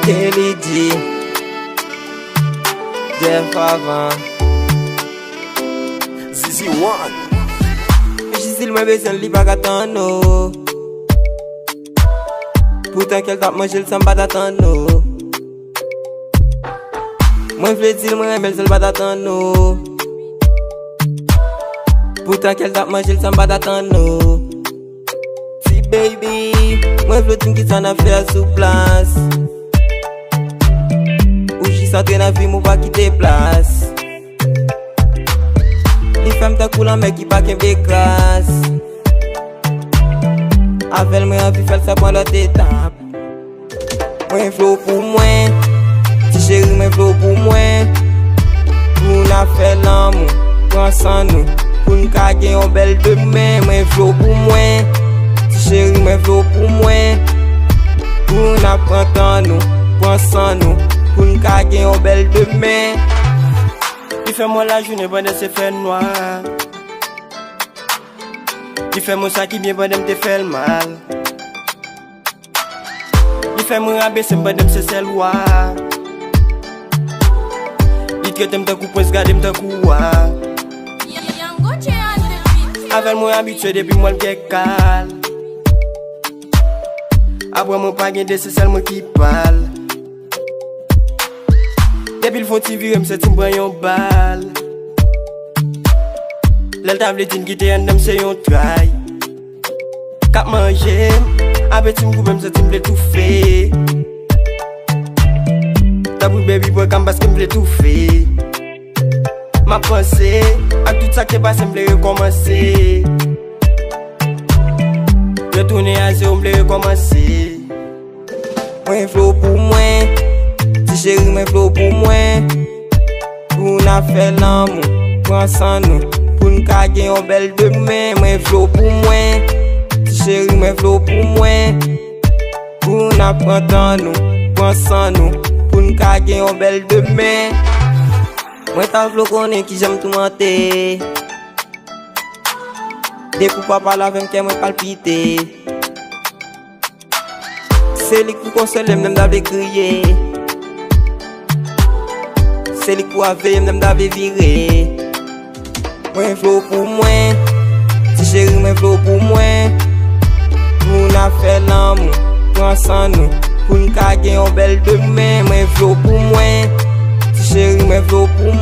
Kelly G, Jeff Avant, Zizi One. Jisil mwen besan li pa katan nou. Pourtant kel tap manjel san bat atan nou. Mwen vle dil mwen remel sel bat atan nou. Pourtant kel tap manjel san bat atan nou. Si baby, mwen vle tin ki san a fè sou plas. Ou jisante nan vi mou pa kite plas. Li fèm ta kou lan mek ki pa ken bekras. Avel mwen avi fel sa pon lot etap. Mwen flow pou mwen, ti chéri mwen flow pou mwen. Pou na fè l'amou, pran san nou. Pou n'ka gen yon bel demen. Mwen flow pou mwen, ti chéri mwen flow pou mwen. Pou na pran tan nou, pran san nou. Pou n'ka gen yon bel demen. Il fait moi la journée pendant c'est fait noir. Il fait moi ça qui bien pendant te fait mal. Il fait moi rabaisser pendant c'est celle wa. Il traite me ta coup pour se garder me ta coup wa. Avec moi habitué depuis moi le cal. Après moi pas gagner c'est celle moi qui parle. Depuis le fond ti vire m'se ti m'pren yon bal. L'el table din ki te yon dem se yon try. Kap manje, abe ti m'goupe m'se ti m'ble tout fait. Tabou baby boy kam baske m'ble tout fait. Ma pensée, ak tout ça qui passe m'ble recommencer. Retourner à zéro m'ble recommencer. Mwen flow pou mwen, ti chéri mwen flow pou mwen. Pou na fè l'amou, pran san nou. Pou n'ka gen yon bel demen. Mwen flow pou mwen, ti chéri mwen flow pou mwen. Pou na pran tan nou, pran san nou. Pou n'ka gen yon bel demen. Mwen ta flow konen ki jem tou mante. Dekou papa la vem ke mwen palpite. Se lik pou konsole mdem dave kriye. Se lik pou aveye mdem dave vire. Mwen flow pou mwen, ti chéri mwen flow pou mwen. Pou na fè l'amou, pran san nou. Pou n'ka gen yon bel demen. Mwen flow pou mwen, ti chéri mwen flow pou mwen.